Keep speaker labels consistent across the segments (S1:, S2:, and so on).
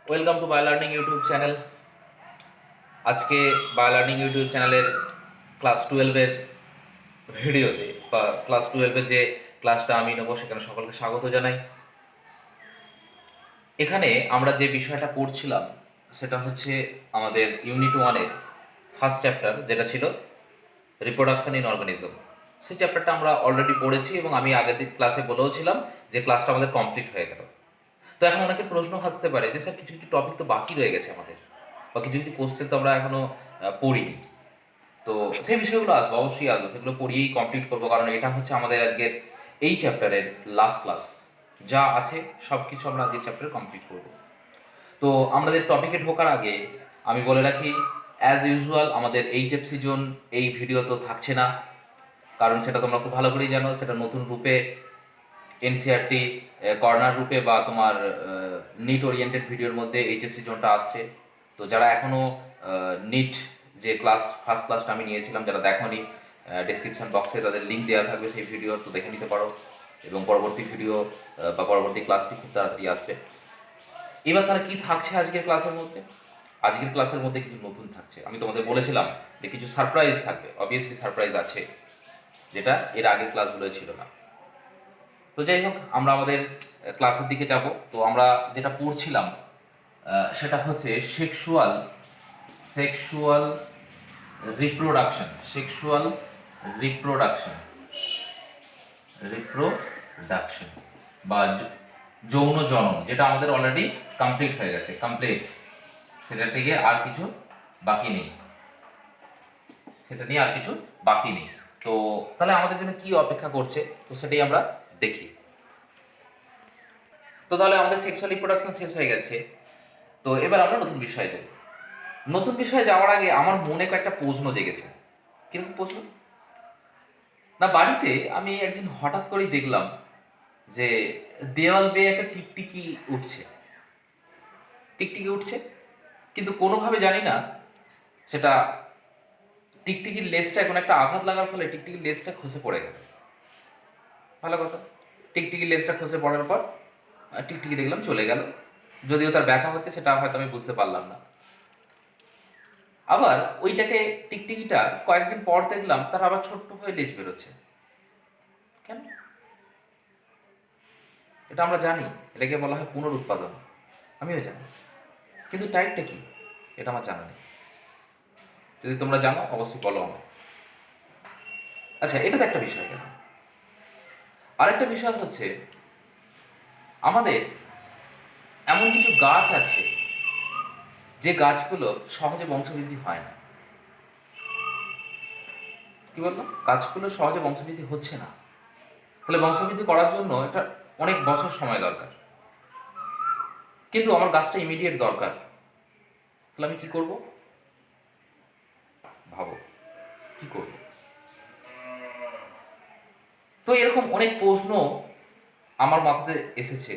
S1: Welcome to BioLearning YouTube channel. আজকে BioLearning YouTube চ্যানেলের class টুয়েলভের ভিডিওতে বা ক্লাস টুয়েলভের যে ক্লাসটা আমি নেবো সেখানে সকলকে স্বাগত জানাই। এখানে আমরা যে বিষয়টা পড়ছিলাম সেটা হচ্ছে আমাদের ইউনিট ওয়ানের ফার্স্ট চ্যাপ্টার, যেটা ছিল রিপ্রোডাকশন ইন অর্গানিজম। সেই চ্যাপ্টারটা আমরা অলরেডি পড়েছি এবং আমি আগের দিন ক্লাসে বলেও ছিলাম যে ক্লাসটা আমাদের কমপ্লিট হয়ে গেল। তো এখন অনেকে প্রশ্ন ভাসতে পারে যে স্যার কিছু কিছু টপিক তো বাকি রয়ে গেছে আমাদের, বা কিছু কিছু কোশ্চেন তো আমরা এখনও পড়িনি। তো সেই বিষয়গুলো আসবো, অবশ্যই আসবো, সেগুলো পড়িয়েই কমপ্লিট করবো, কারণ এটা হচ্ছে আমাদের আজকের এই চ্যাপ্টারের লাস্ট ক্লাস। যা আছে সব কিছু আমরা আজকের চ্যাপ্টারে কমপ্লিট করবো। তো আমাদের টপিকে ঢোকার আগে আমি বলে রাখি, অ্যাজ ইউজুয়াল আমাদের এইচএফসি জোন এই ভিডিও তো থাকছে না, কারণ সেটা তোমরা খুব ভালো করেই জানো, সেটা নতুন রূপে এনসিআরটি কর্নার রূপে বা তোমার নিট ওরিয়েন্টেড ভিডিওর মধ্যে এইচএফসি জোনটা আসছে। তো যারা এখনও নিট যে ফার্স্ট ক্লাসটা আমি নিয়েছিলাম, যারা দেখোনি, ডিসক্রিপশন বক্সে তাদের লিঙ্ক দেওয়া থাকবে সেই ভিডিও, তো দেখে নিতে পারো। এবং পরবর্তী ভিডিও বা পরবর্তী ক্লাসটি খুব তাড়াতাড়ি আসবে। এবার তারা কি থাকছে আজকের ক্লাসের মধ্যে? আজকের ক্লাসের মধ্যে কিছু নতুন থাকছে। আমি তোমাদের বলেছিলাম যে কিছু সারপ্রাইজ থাকবে, অবভিয়াসলি সারপ্রাইজ আছে, যেটা এর আগের ক্লাসগুলোয় ছিল না। তো যাই হোক, আমরা আমাদের ক্লাসের দিকে যাব। তো আমরা যেটা পড়ছিলাম সেটা হচ্ছে সেক্সুয়াল সেক্সুয়াল রিপ্রোডাকশন রিপ্রোডাকশন বা যৌন জনন, যেটা আমাদের অলরেডি কমপ্লিট হয়ে গেছে, সেটা থেকে আর কিছু বাকি নেই, সেটা নিয়ে আর কিছু বাকি নেই। তো তাহলে আমাদের জন্য কি অপেক্ষা করছে, তো সেটাই আমরা দেখি। তো তাহলে আমাদের সেক্সুয়াল রিপ্রোডাকশন শেষ হয়ে গেছে। তো এবার আমরা নতুন বিষয়ে যাব। নতুন বিষয়ে যাওয়ার আগে আমার মনে কয়েকটা প্রশ্ন জেগেছে। কিরকম প্রশ্ন? না, বাড়িতে আমি একদিন হঠাৎ করেই দেখলাম যে দেওয়াল বেয়ে একটা টিকটিকি উঠছে, টিকটিকি উঠছে, কিন্তু কোনোভাবে জানি না সেটা টিকটিকির লেজটা এখন একটা আঘাত লাগার ফলে টিকটিকির লেজটা খসে পড়ে গেল। ভালো কথা, টিকটিকির লেজটা খসে পড়ার পর টিকটিকি দেখলাম চলে গেল। যদিও তার ব্যথা হচ্ছে সেটা হয়তো আমি বুঝতে পারলাম না। আবার ওইটাকে, টিকটিকিটা কয়েকদিন পর দেখলাম তার আবার ছোট্ট হয়ে লেজ বেরোচ্ছে। কেন? এটা আমরা জানি, এটাকে বলা হয় পুনরুৎপাদন, আমিও জানি, কিন্তু টাইপটা কি এটা আমার জানা নেই। যদি তোমরা জানো অবশ্যই বলো আমার। আচ্ছা, এটা তো একটা বিষয় গেল। আরেকটা বিষয় হচ্ছে আমাদের এমন কিছু গাছ আছে যে গাছগুলো সহজে বংশবৃদ্ধি হয় না। কি বললো? গাছগুলো সহজে বংশবৃদ্ধি হচ্ছে না। তাহলে বংশবৃদ্ধি করার জন্য এটা অনেক বছর সময় দরকার, কিন্তু আমার গাছটা ইমিডিয়েট দরকার। তাহলে আমি কি করব? ভাবো, কি করব? তো এরকম অনেক প্রশ্ন আমার মাথাতে এসেছে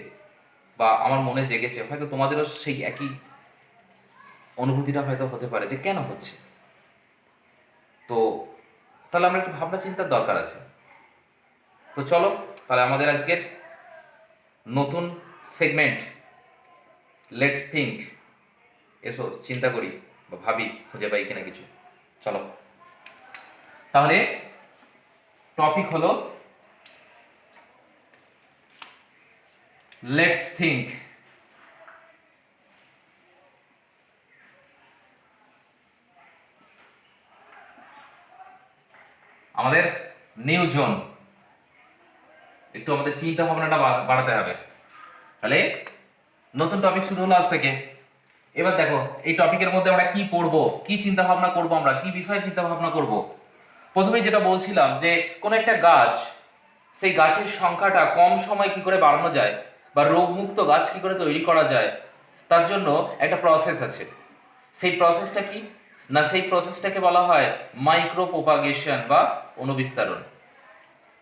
S1: বা আমার মনে জেগেছে, হয়তো তোমাদেরও সেই একই অনুভূতিটা হয়তো হতে পারে যে কেন হচ্ছে। তো তাহলে আমরা একটু ভাবনা চিন্তার দরকার আছে। তো চলো তাহলে আমাদের আজকের নতুন সেগমেন্ট, লেটস থিঙ্ক, এসো চিন্তা করি বা ভাবি, খুঁজে পাই কিনা কিছু। চলো তাহলে টপিক হলো লেটস থিঙ্ক। আমাদের নিউ জোন, একটু আমাদের চিন্তা ভাবনাটা বাড়াতে হবে। তাহলে নতুন টপিক শুরু হলো আজ থেকে। এবার দেখো এই টপিকের মধ্যে আমরা কি পড়বো, কি চিন্তা ভাবনা করবো, আমরা কি বিষয়ে চিন্তা ভাবনা করব। প্রথমেই যেটা বলছিলাম যে কোনো একটা গাছ, সেই গাছের সংখ্যাটা কম সময় কি করে বাড়ানো যায় বা রোগমুক্ত গাছ কি করে তৈরি করা যায়, তার জন্য একটা প্রসেস আছে। সেই প্রসেসটা কি? না, সেই প্রসেসটাকে বলা হয় মাইক্রো প্রোপাগেশন বা অণুবিস্তারণ।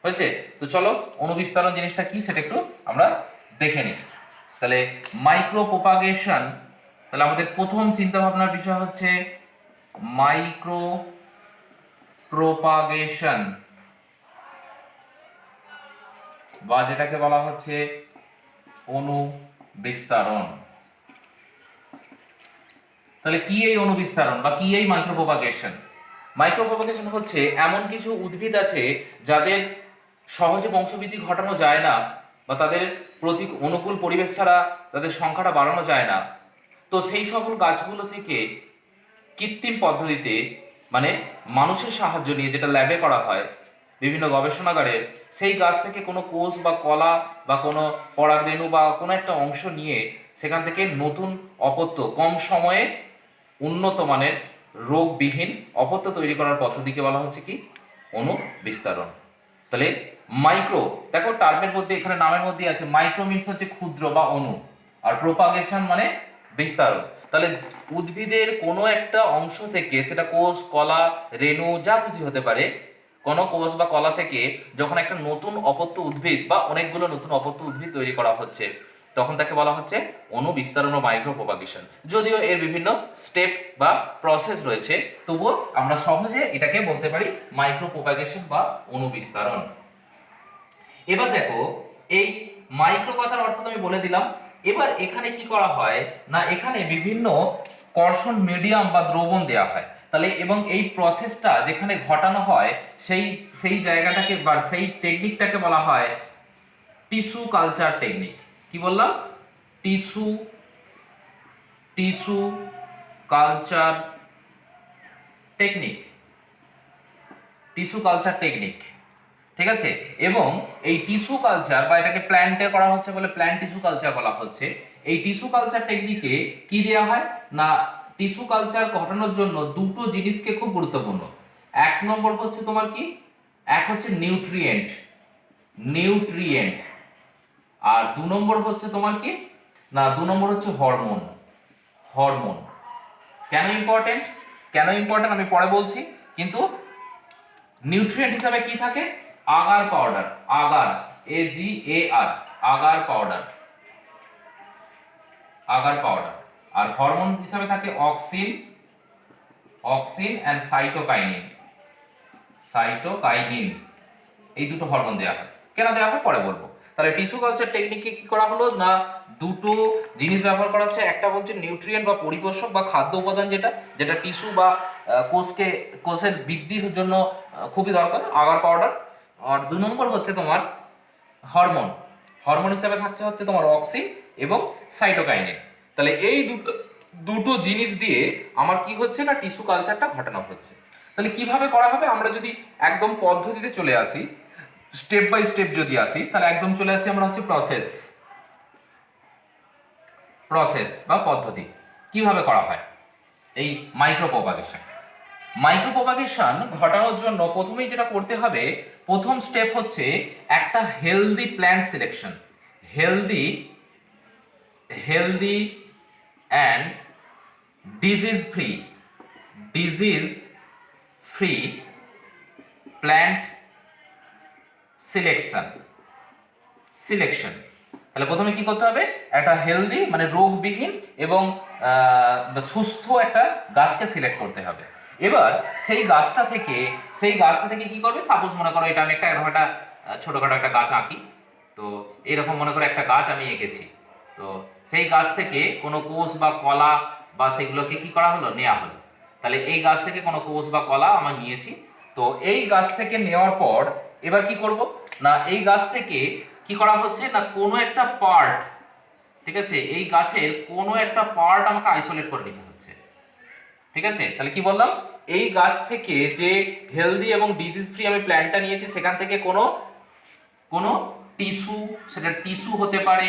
S1: হয়েছে? তো চলো অণুবিস্তারণ জিনিসটা কি সেটা একটু আমরা দেখে নিই। তাহলে মাইক্রো প্রোপাগেশন, তাহলে আমাদের প্রথম চিন্তা ভাবনার বিষয় হচ্ছে মাইক্রো প্রোপাগেশন, বা যেটাকে বলা হচ্ছে অণু বিস্তারণ। তাহলে কি এই অনুবিস্তারণ বা কি এই মাইক্রোপ্রোপাগেশন? মাইক্রোপ্রোপাগেশন হচ্ছে এমন কিছু উদ্ভিদ আছে যাদের সহজে বংশবৃদ্ধি ঘটানো যায় না, বা তাদের প্রতি অনুকূল পরিবেশ ছাড়া তাদের সংখ্যাটা বাড়ানো যায় না। তো সেই সকল গাছগুলো থেকে কৃত্রিম পদ্ধতিতে, মানে মানুষের সাহায্য নিয়ে, যেটা ল্যাবে করা হয় বিভিন্ন গবেষণাগারে, সেই গাছ থেকে কোনো কোষ বা কলা বা কোনো পরাগরেণু বা কোনো একটা অংশ নিয়ে সেখান থেকে নতুন অপত্য কম সময়ে উন্নত মানের রোগবিহীন অপত্য তৈরি করার পদ্ধতিকে বলা হচ্ছে কি? অণু বিস্তারণ। তাহলে মাইক্রো, দেখো টার্মের মধ্যে, এখানে নামের মধ্যে আছে, মাইক্রো মিনস হচ্ছে ক্ষুদ্র বা অণু, আর প্রোপাগেশন মানে বিস্তারণ। তাহলে উদ্ভিদের কোনো একটা অংশ থেকে, সেটা কোষ, কলা, রেণু, যা খুশি হতে পারে, কোনো কোষ বা কলা থেকে যখন একটা নতুন অপত্য উদ্ভিদ বা অনেকগুলো নতুন অপত্য উদ্ভিদ তৈরি করা হচ্ছে, তখন তাকে বলা হচ্ছে অণু বিস্তারণ ও মাইক্রো প্রোপাগেশন। যদিও এর বিভিন্ন স্টেপ বা প্রসেস রয়েছে, তবুও আমরা সহজে এটাকে বলতে পারি মাইক্রো প্রোপাগেশন বা অণু বিস্তারণ। এবার দেখো, এই মাইক্রো কথার অর্থ তো আমি বলে দিলাম। এবার এখানে কি করা হয় না, এখানে বিভিন্ন কর্ষণ মিডিয়াম বা দ্রবণ দেওয়া হয়। তাহলে এবং এই প্রসেসটা যেখানে ঘটানো হয় সেই সেই জায়গাটাকে বা সেই টেকনিকটাকে বলা হয় টিস্যু কালচার টেকনিক। কি বললাম? Tissue tissue culture technique, tissue culture technique. ঠিক আছে? এবং এই টিস্যু কালচার বা এটাকে প্ল্যান্টে করা হচ্ছে বলে প্ল্যান্ট টিস্যু কালচার বলা হচ্ছে। এই টিস্যু কালচার টেকনিকে কি দেওয়া হয় না, টিস্যু কালচার ঘটানোর জন্য দুটো জিনিসকে খুব গুরুত্বপূর্ণ। এক নম্বর হচ্ছে তোমার কি, এক হচ্ছে নিউট্রিয়েন্ট, নিউট্রিয়েন্ট। আর দু নম্বর হচ্ছে তোমার কি না, দু নম্বর হচ্ছে হরমোন, হরমোন। কেন ইম্পর্টেন্ট, কেন ইম্পর্টেন্ট আমি পরে বলছি। কিন্তু নিউট্রিয়েন্ট হিসাবে কি থাকে? Agar powder, agar, AGAR, agar powder, agar powder. আর হরমোন হিসাবে থাকে auxin, auxin and cytokinin, cytokinin. এই দুটো হরমোন দেওয়া হয়। কেন দেওয়া হয় পরে বলবো। তাহলে টিস্যু কালচার টেকনিকে কি করা হলো না, দুটো জিনিস ব্যবহার করা হচ্ছে। একটা বলছে নিউট্রিয়েন্ট বা পরিপোষক বা খাদ্য উপাদান, যেটা যেটা টিস্যু বা কোষকে, কোষের বৃদ্ধির জন্য খুবই দরকার, আগার পাউডার। আর দু নম্বর হচ্ছে তোমার হরমোন, হরমোন হিসাবে থাকছে হচ্ছে তোমার অক্সিন এবং সাইটোকাইনিন। তাহলে এই দুটো দুটো জিনিস দিয়ে আমার কি হচ্ছে না, টিস্যু কালচারটা ঘটানো হচ্ছে। তাহলে কিভাবে করা হবে, আমরা যদি একদম পদ্ধতিতে চলে আসি, স্টেপ বাই স্টেপ যদি আসি, তাহলে একদম চলে আসি আমরা হচ্ছে প্রসেস, প্রসেস বা পদ্ধতি। কিভাবে করা হয় এই মাইক্রো প্রপাগেশন? মাইক্রো প্রপাগেশন ঘটানোর জন্য প্রথমেই যেটা করতে হবে, প্রথম স্টেপ হচ্ছে একটা healthy plant selection, healthy, healthy and disease free, disease free plant selection, selection. তাহলে প্রথমে কি করতে হবে, একটা হেলদি মানে রোগবিহীন এবং সুস্থ একটা গাছকে সিলেক্ট করতে হবে। এবার সেই গাছটা থেকে, সেই গাছটা থেকে কি করবে, সাপোজ মনে করো এটা আমি একটা এরকম একটা ছোটখাটো একটা গাছ আঁকি। তো এরকম মনে করো একটা গাছ আমি এঁকেছি। তো সেই গাছ থেকে কোনো কোষ বা কলা বা সেগুলোকে কি করা হলো, নেওয়া হলো। তাহলে এই গাছ থেকে কোনো কোষ বা কলা আমরা নিয়েছি। তো এই গাছ থেকে নেওয়ার পর এবার কি করব না, এই গাছ থেকে কি করা হচ্ছে না, কোনো একটা পার্ট, ঠিক আছে, এই গাছের কোনো একটা পার্ট আমাকে আইসোলেট করে নিতে হচ্ছে। ঠিক আছে? তাহলে কি বললাম, এই গাছ থেকে যে হেলদি এবং ডিজিজ ফ্রি আমি প্ল্যান্টটা নিয়েছি, সেখান থেকে কোনো কোনো টিস্যু, সেটা টিস্যু হতে পারে,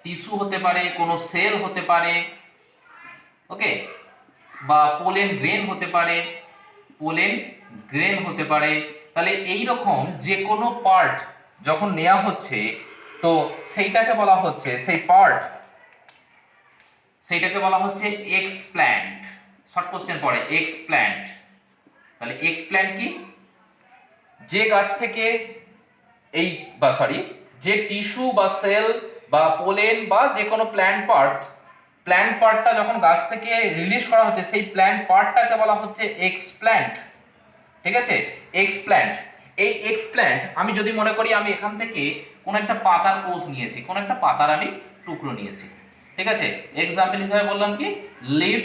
S1: টিস্যু হতে পারে, কোনো সেল হতে পারে, ওকে, বা পোলেন গ্রেন হতে পারে, পোলেন গ্রেন হতে পারে। তাহলে এই রকম যে কোনো পার্ট যখন নেওয়া হচ্ছে, তো সেইটাকে বলা হচ্ছে, সেই পার্ট, সেইটাকে বলা হচ্ছে এক্সপ্ল্যান্ট। শর্ট কোশ্চেন পড়ে এক্সপ্ল্যান্ট। তাহলে এক্সপ্ল্যান্ট কি, যে গাছ থেকে এই বা সরি, যে টিস্যু বা সেল বা পোলেন বা যে কোনো প্ল্যান্ট পার্ট, প্ল্যান্ট পার্টটা যখন গাছ থেকে রিলিজ করা হচ্ছে, সেই প্ল্যান্ট পার্টটাকে বলা হচ্ছে এক্সপ্ল্যান্ট। ঠিক আছে? এক্সপ্ল্যান্ট। এই এক্সপ্ল্যান্ট আমি যদি মনে করি আমি এখান থেকে কোনো একটা পাতার কোষ নিয়েছি, কোনো একটা পাতার আমি টুকরো নিয়েছি। ঠিক আছে, এক্সাম্পল হিসাবে বললাম কি লিভ,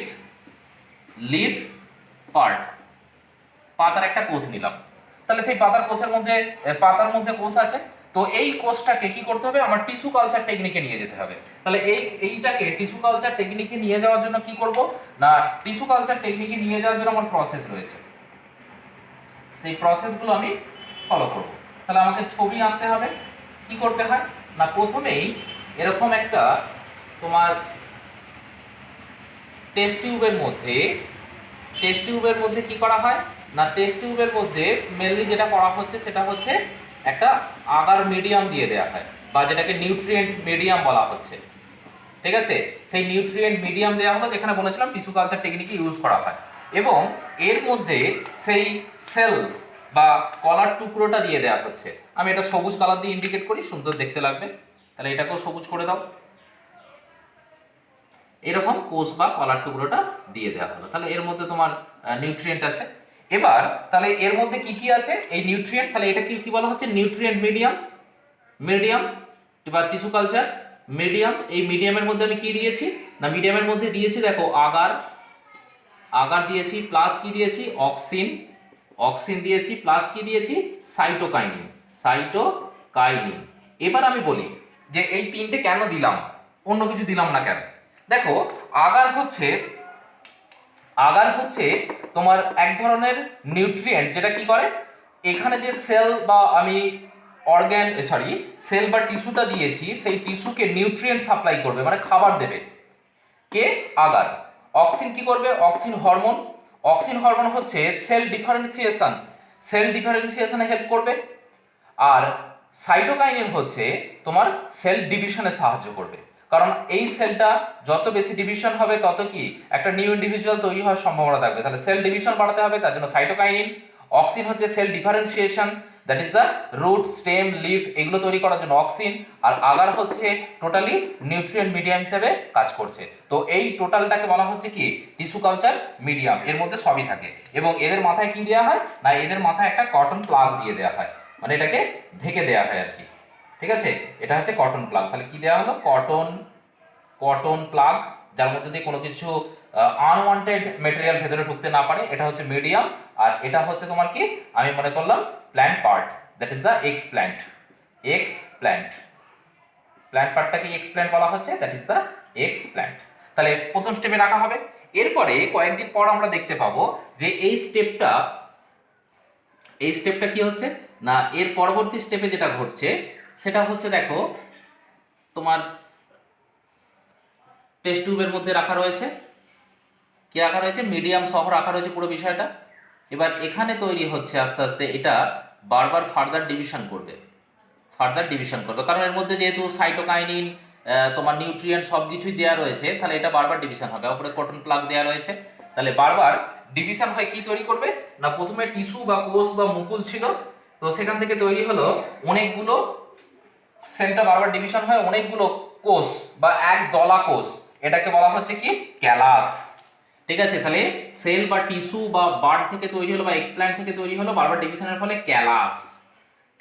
S1: লিভ পার্ট, পাতার একটা কোষ নিলাম। তাহলে সেই পাতার কোষের মধ্যে, পাতার মধ্যে কোষ আছে, তো এই কোষটাকে কি করতে হবে, আমার টিস্যু কালচার টেকনিকে নিয়ে যেতে হবে। তাহলে এইটাকে টিস্যু কালচার টেকনিকে নিয়ে যাওয়ার জন্য কি করব না, টিস্যু কালচার টেকনিকে নিয়ে যাওয়ার জন্য আমার প্রসেস রয়েছে, সেই প্রসেসগুলো আমি ফলো করব। তাহলে আমাকে ছবি আঁকতে হবে। কি করতে হয় না, প্রথমেই এরকম একটা তোমার টেস্ট টিউবের মধ্যে, টেস্ট টিউবের মধ্যে কি করা হয় না, টেস্ট টিউবের মধ্যে মেনলি যেটা করা হচ্ছে সেটা হচ্ছে একটা আগার মিডিয়াম দিয়ে দেওয়া হয়, বা যেটাকে নিউট্রিয়েন্ট মিডিয়াম বলা হচ্ছে। ঠিক আছে, সেই নিউট্রিয়েন্ট মিডিয়াম দেওয়া হলো, যেখানে বলেছিলাম টিস্যু কালচার টেকনিকে ইউজ করা হয়, এবং এর মধ্যে সেই সেল বা কলার টুকরোটা দিয়ে দেওয়া হচ্ছে। আমি এটা সবুজ কালার দিয়ে ইন্ডিকেট করি, সুন্দর দেখতে লাগবে। তাহলে এটাকেও সবুজ করে দাও। এরকম কোষ বা কলার টুকরোটা দিয়ে দেওয়া হলো। তাহলে এর মধ্যে তোমার নিউট্রিয়েন্ট আছে। এবার তাহলে এর মধ্যে কি কি আছে, এই নিউট্রিয়েন্ট, তাহলে এটা কি কি বলা হচ্ছে, নিউট্রিয়েন্ট মিডিয়াম, মিডিয়াম এবার টিস্যু কালচার মিডিয়াম। এই মিডিয়ামের মধ্যে আমি কি দিয়েছি না, মিডিয়ামের মধ্যে দিয়েছি দেখো আগার, আগার দিয়েছি, প্লাস কি দিয়েছি অক্সিন, অক্সিন দিয়েছি, প্লাস কি দিয়েছি সাইটোকাইনিন, সাইটোকাইনিন। এবার আমি বলি যে এই তিনটে কেন দিলাম, অন্য কিছু দিলাম না কেন। দেখো আগার হচ্ছে, আগার হচ্ছে তোমার এক ধরনের নিউট্রিয়েন্ট, যেটা কি করে এখানে যে সেল বা আমি অর্গ্যান সরি সেল বা টিস্যুটা দিয়েছি, সেই টিস্যুকে নিউট্রিয়েন্ট সাপ্লাই করবে, মানে খাবার দেবে কে, আগার। অক্সিন কি করবে, অক্সিন হরমোন, অক্সিন হরমোন হচ্ছে সেল ডিফারেন্সিয়েশন, সেল ডিফারেন্সিয়েশনে হেল্প করবে। আর সাইটোকাইনিন হচ্ছে তোমার সেল ডিভিশনে সাহায্য করবে, কারণ এই সেলটা যত বেশি ডিভিশন হবে তত কি একটা নিউ ইন্ডিভিজুয়াল তৈরি হওয়ার সম্ভাবনা থাকবে। তাহলে সেল ডিভিশন বাড়াতে হবে, তার জন্য সাইটোকাইনিন। অক্সিন হচ্ছে cell differentiation, that is the root, stem, leaf, এগুলো তৈরি করার জন্য অক্সিন। আর আগার হচ্ছে টোটালি নিউট্রিয়েন্ট মিডিয়াম হিসেবে কাজ করছে। তো এই টোটালটাকে বলা হচ্ছে কি টিস্যু কালচার মিডিয়াম, এর মধ্যে সবই থাকে। এবং এদের মাথায় কি দেওয়া হয় না, এদের মাথায় একটা কটন প্লাগ দিয়ে দেওয়া হয়, মানে এটাকে ঢেকে দেওয়া হয় আর কি। ঠিক আছে, এটা হচ্ছে কটন প্লাগ। তাহলে কি দেওয়া হলো, কটন, কটন প্লাগ, যার মধ্যে দিয়ে কোনো কিছু আনওয়ান্টেড মেটেরিয়াল ভেতরে ঢুকতে না পারে, এটা হচ্ছে মিডিয়াম। আর এটা হচ্ছে তোমার কি, আমি মনে করলাম plant part, that is the explant, explant, plant পার্টটাকে এক্স প্ল্যান্ট বলা হচ্ছে, that is the explant. তাহলে প্রথম স্টেপে রাখা হবে। এরপরে কয়েকদিন পর আমরা দেখতে পাবো যে এই স্টেপটা, এই স্টেপটা কি হচ্ছে না, এর পরবর্তী স্টেপে যেটা ঘটছে সেটা হচ্ছে দেখো তোমার টেস্ট টিউবের মধ্যে রাখা রয়েছে, কি রাখা রয়েছে, মিডিয়াম সহ রাখা রয়েছে পুরো বিষয়টা। এবার এখানে তৈরি হচ্ছে আস্তে আস্তে, এটা বারবার ফার্দার ডিভিশন করবে, ফার্দার ডিভিশন করবে, কারণ এর মধ্যে যেহেতু সাইটোকাইনিন তোমার নিউট্রিয়েন্ট সব কিছুই দেওয়া রয়েছে, তাহলে এটা বারবার ডিভিশন হবে। উপরে কটন প্লাগ দেওয়া রয়েছে, তাহলে বারবার ডিভিশন হয়। কি তৈরি করবে না, প্রথমে টিস্যু বা কোষ বা মুকুল ছিল, তো সেখান থেকে তৈরি হলো অনেকগুলো, সেলটা বারবার ডিভিশন হয় অনেকগুলো কোষ বা এক দলা কোষ, এটাকে বলা হচ্ছে কি ক্যালাস। ঠিক আছে, তাহলে সেল বা টিস্যু বা বার্ড থেকে তৈরি হলো বা এক্সপ্ল্যান্ট থেকে তৈরি হলো, বারবার ডিভিশনের ফলে ক্যালাস,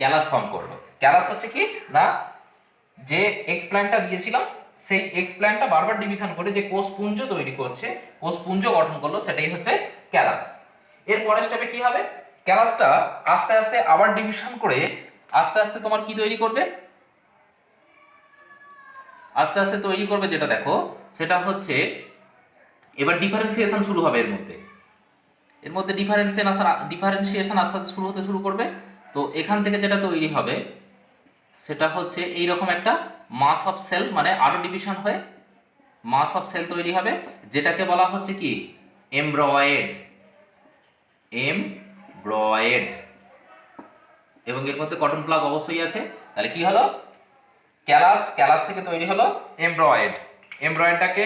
S1: ক্যালাস ফর্ম করলো। ক্যালাস হচ্ছে কি না, যে এক্সপ্ল্যান্টটা দিয়েছিলাম সেই এক্সপ্ল্যান্টটা বারবার ডিভিশন করে যে কোষপুঞ্জ তৈরি করছে, কোষপুঞ্জ গঠন করলো, সেটাই হচ্ছে ক্যালাস। এর পরের স্টেপে কি হবে, ক্যালাসটা আস্তে আস্তে আবার ডিভিশন করে আস্তে আস্তে তোমার কি তৈরি করবে, আস্তে আস্তে তৈরি করবে, যেটা দেখো সেটা হচ্ছে এবার ডিফারেন্সিয়েশন শুরু হবে এর মধ্যে, এর মধ্যে ডিফারেন্সিয়েশন আস্তে আস্তে শুরু হতে শুরু করবে। তো এখান থেকে যেটা তৈরি হবে সেটা হচ্ছে এইরকম একটা মাস অফ সেল, মানে আরো ডিভিশন হয়ে মাস অফ সেল তৈরি হবে, যেটাকে বলা হচ্ছে কি এমব্রয়েড, এমব্রয়েড। এবং এর মধ্যে কটন প্লাগ অবশ্যই আছে। তাহলে কি হলো, ক্যালাস, ক্যালাস থেকে তৈরি হলো এমব্রয়েড। এমব্রয়েডটাকে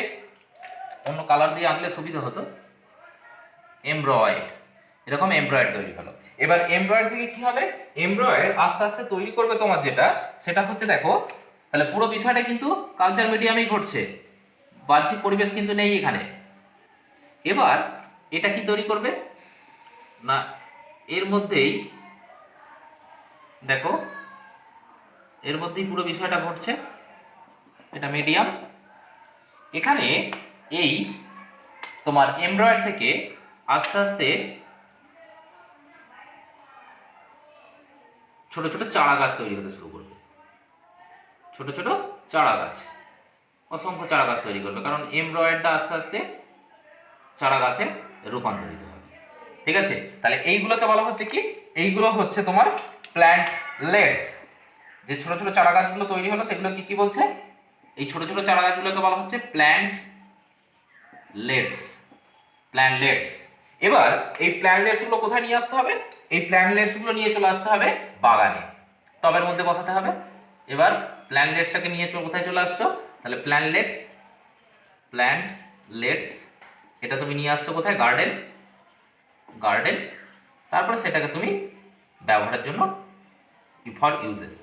S1: অন্য কালার দিয়ে আঁকলে সুবিধা হতো, এমব্রয়েড, এরকম এমব্রয়েড তৈরি হলো। এবার এমব্রয়েড থেকে কি হবে, এমব্রয়েড আস্তে আস্তে তৈরি করবে তোমার যেটা, সেটা হচ্ছে দেখো, তাহলে পুরো বিষয়টা কিন্তু কালচার মিডিয়ামেই ঘটছে, বাহ্যিক পরিবেশ কিন্তু নেই এখানে। এবার এটা কি তৈরি করবে না, এর মধ্যেই দেখো, এর মধ্যেই পুরো বিষয়টা ঘটছে, এটা মিডিয়াম, এখানে এই তোমার এমব্রয়েড থেকে আস্তে আস্তে ছোট ছোট চারা গাছ তৈরি হতে শুরু করবে, ছোট ছোট চারা গাছ, অসংখ্য চারা গাছ তৈরি করবে, কারণ এমব্রয়েডটা আস্তে আস্তে চারা গাছে রূপান্তরিত হবে। ঠিক আছে, তাহলে এইগুলোকে বলা হচ্ছে কি, এইগুলো হচ্ছে তোমার প্ল্যান্টলেটস। যে ছোট ছোট চারা গাছগুলো তৈরি হলো সেগুলো কি কি বলছে, এই ছোট ছোট চারা গাছগুলোকে বলা হচ্ছে প্ল্যান্টলেটস। প্ল্যান্টলেটস। এবার এই প্ল্যান্টলেটসগুলো কোথায় নিয়ে আসতে হবে, এই প্ল্যান্টলেটসগুলো নিয়ে চলে আসতে হবে বাগানে, টবের মধ্যে বসাতে হবে। এবার প্ল্যান্টলেটসটাকে নিয়ে কোথায় চলে আসছো, তাহলে প্ল্যান্টলেটস এটা তুমি নিয়ে আসছো কোথায়, গার্ডেন। তারপরে সেটাকে তুমি ব্যবহারের জন্য ফর ইউজেস।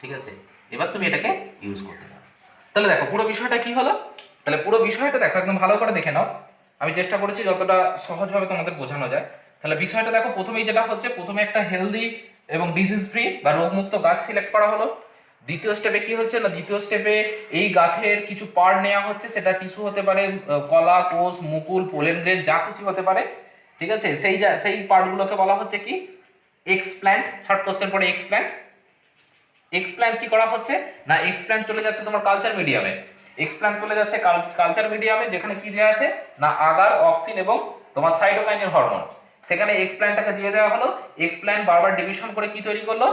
S1: ঠিক আছে, এবার তুমি এটাকে ইউজ করতে পারো। তাহলে দেখো পুরো বিষয়টা কি হলো, তাহলে পুরো বিষয়টা দেখো, একদম ভালো করে দেখে নাও। আমি চেষ্টা করেছি যতটা সহজভাবে তোমাদের বোঝানো যায়। তাহলে বিষয়টা দেখো, প্রথমেই যেটা হচ্ছে, প্রথমে একটা হেলদি এবং ডিজিজ ফ্রি বা রোগমুক্ত গাছ সিলেক্ট করা হলো। দ্বিতীয় স্টেপে কি হচ্ছে না, দ্বিতীয় স্টেপে এই গাছের কিছু পার্ট নেওয়া হচ্ছে, সেটা টিস্যু হতে পারে, কলা, কোষ, মুকুল, পোলেন গ্রেন, যা খুশি হতে পারে। ঠিক আছে, সেই পার্টগুলোকে বলা হচ্ছে কি, এক্সপ্ল্যান্ট। শর্ট কোশ্চেন পরে এক্সপ্ল্যান্ট। এক্সপ্ল্যান্ট কি করা হচ্ছে না, এক্সপ্ল্যান্ট চলে যাচ্ছে তোমার কালচার মিডিয়ামে। এক্সপ্ল্যান্ট চলে যাচ্ছে কালচার মিডিয়ামে, যেখানে কি দেওয়া আছে না, আগার, অক্সিন এবং তোমার সাইটোকাইনিন হরমোন। সেখানে এক্সপ্ল্যান্টটাকে দিয়ে দেওয়া হলো। এক্সপ্ল্যান্ট বারবার ডিভিশন করে কি তৈরি করলো,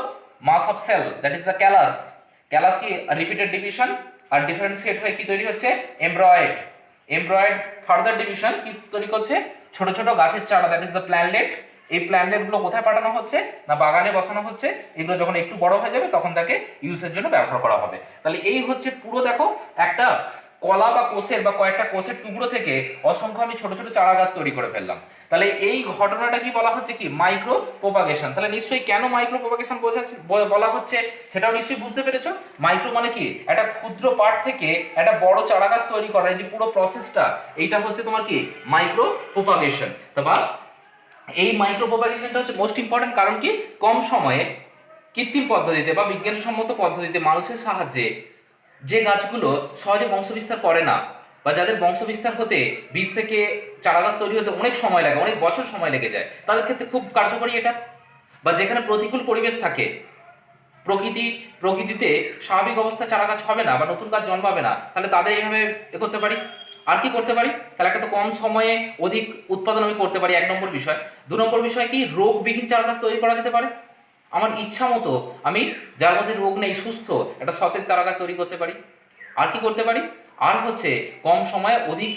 S1: mass of cell, that is the callus. Callus কি রিপিটেড ডিভিশন, আর ডিফারেন্সিয়েট হয়ে কি তৈরি হচ্ছে, এমব্রয়েড। এমব্রয়েড ফার্দার ডিভিশন কি তৈরি করছে, ছোট ছোট গাছের চারা, দ্যাট ইজ দ্য প্ল্যান্টলেট। এই প্ল্যান্টলেটগুলো কোথায় পাঠানো হচ্ছে না, বাগানে বসানো হচ্ছে। এগুলো যখন একটু বড় হয়ে যাবে তখন তাকে ইউজের জন্য ব্যবহার করা হবে। তাহলে এই হচ্ছে পুরো, দেখো একটা কলা বা কোষের বা কয়েকটা কোষের টুকরো থেকে অসংখ্য আমি ছোট ছোট চারা গাছ তৈরি করে ফেললাম। তাহলে এই ঘটনাটা কি বলা হচ্ছে কি, মাইক্রো প্রোপাগেশন। তাহলে নিশ্চয়ই কেন মাইক্রো প্রোপাগেশন বলা হচ্ছে সেটাও নিশ্চয়ই বুঝতে পেরেছো। মাইক্রো মানে কি, একটা ক্ষুদ্র পার্ট থেকে একটা বড় চারা গাছ তৈরি করা, এই যে পুরো প্রসেসটা, এইটা হচ্ছে তোমার কি মাইক্রো প্রোপাগেশন। বা এই মাইক্রো প্রোপাগেশনটা হচ্ছে মোস্ট ইম্পর্টেন্ট, কারণ কি, কম সময়ে কৃত্রিম পদ্ধতিতে বা বিজ্ঞানসম্মত পদ্ধতিতে মানুষের সাহায্যে যে গাছগুলো সহজে বংশবিস্তার করে না, বা যাদের বংশবিস্তার হতে বীজ থেকে চারা গাছ তৈরি হতে অনেক সময় লাগে, অনেক বছর সময় লেগে যায়, তাদের ক্ষেত্রে খুব কার্যকরী এটা। বা যেখানে প্রতিকূল পরিবেশ থাকে, প্রকৃতিতে স্বাভাবিক অবস্থায় চারা গাছ হবে না বা নতুন গাছ জন্মাবে না, তাহলে তাদের এইভাবে করতে পারি। আর কি করতে পারি, তাহলে একটা তো কম সময়ে অধিক উৎপাদন আমি করতে পারি, 1 নম্বর বিষয়। 2 নম্বর বিষয় কি, রোগবিহীন চারা গাছ তৈরি করা যেতে পারে। আমার ইচ্ছা মতো আমি, যার মধ্যে রোগ নেই, সুস্থ একটা সতেজ চারা গাছ তৈরি করতে পারি। আর কি করতে পারি, আর হচ্ছে কম সময়ে অধিক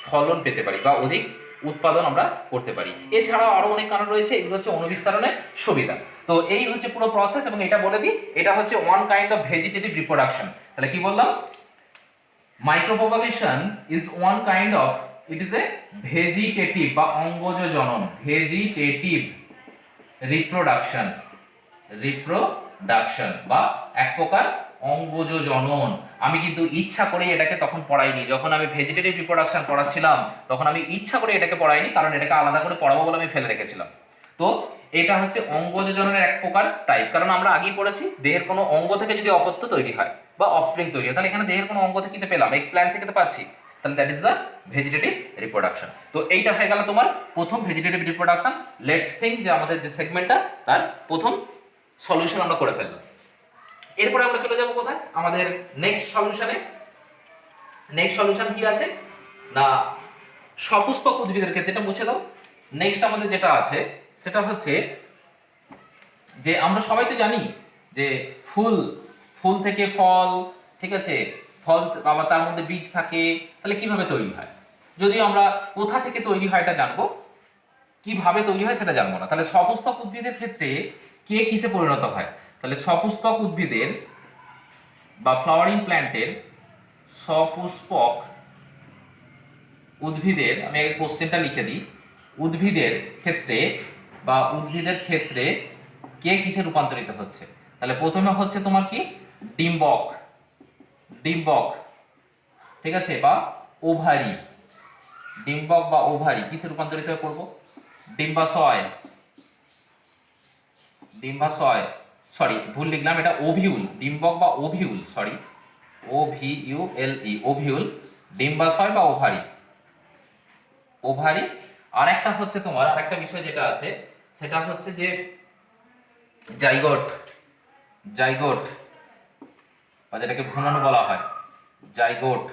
S1: ফলন পেতে পারি বা অধিক উৎপাদন আমরা করতে পারি। এছাড়াও আরো অনেক কারণ রয়েছে, এগুলো হচ্ছে অনুবিস্তারণের সুবিধা। তো এই হচ্ছে পুরো প্রসেস, এবং এটা বলে দিই, এটা হচ্ছে one kind of vegetative reproduction. তাহলে কি বললাম, micropropagation is one kind of, it is a vegetative বা অঙ্গজ জনন, ভেজিটেটিভ রিপ্রোডাকশন বা এক প্রকার অঙ্গজ জনন। আমি কিন্তু ইচ্ছা করে এটাকে তখন পড়াইনি, যখন আমি ভেজিটেটিভ রিপ্রোডাকশন পড়াচ্ছিলাম তখন আমি ইচ্ছা করে এটাকে পড়াইনি, কারণ এটাকে আলাদা করে পড়াবো বলে আমি ফেলে রেখেছিলাম। তো এটা হচ্ছে অঙ্গজ জননের এক প্রকার টাইপ, কারণ আমরা আগেই পড়েছি দেহের কোনো অঙ্গ থেকে যদি অপত্য তৈরি হয় বা অফস্প্রিং তৈরি হয়, তাহলে এখানে দেহের কোনো অঙ্গ থেকে পেলাম, এক্সপ্ল্যান্ট থেকে তো পাচ্ছি, তাহলে that is the vegetative reproduction. তো এইটা হয়ে গেল তোমার প্রথম ভেজিটেটিভ রিপ্রোডাকশন। লেটস থিঙ্ক যে আমাদের যে সেগমেন্টটা, তার প্রথম সলিউশন আমরা করে ফেললাম। এরপরে আমরা চলে যাব কোথায়, আমাদের নেক্সট সলিউশনে। নেক্সট সলিউশন কি আছে না, সপুষ্পক উদ্ভিদের ক্ষেত্রে, এটা মুছে দাও। নেক্সট আমাদের যেটা আছে সেটা হচ্ছে যে আমরা সবাই তো জানি যে ফুল, ফুল থেকে ফল, ঠিক আছে, ফল আবার তার মধ্যে বীজ থাকে, তাহলে কিভাবে তৈরি হয়, যদিও আমরা কোথা থেকে তৈরি হয় এটা জানবো, কিভাবে তৈরি হয় সেটা জানবো না। তাহলে সপুষ্পক উদ্ভিদের ক্ষেত্রে কে কিসে পরিণত হয়, তাহলে সপুষ্পক উদ্ভিদের বা ফ্লাওয়ারিং প্ল্যান্টের, সপুষ্পক উদ্ভিদের, আমি আগে কোশ্চেনটা লিখে দিই, উদ্ভিদের ক্ষেত্রে কে কিসে রূপান্তরিত হচ্ছে। তাহলে প্রথমে হচ্ছে তোমার কি, ডিম্বক, ডিম্বক, ঠিক আছে, বা ওভারি, ডিম্বক বা ওভারি কিসে রূপান্তরিত হয়ে পড়বো, ডিম্বাশয়, ডিম্বাশয়, সরি ভুল লিখলাম, এটা ওভিউল, ডিম্বক বা ওভিউল, সরি ওভিইউএলই, ওভিউল ডিম্বাশয় বা ওভারি, ওভারি। আর একটা হচ্ছে তোমার আরেকটা বিষয় যেটা আছে সেটা হচ্ছে যে জাইগোট, জাইগোট বা যেটাকে ভ্রূণাণু বলা হয়, জাইগোট,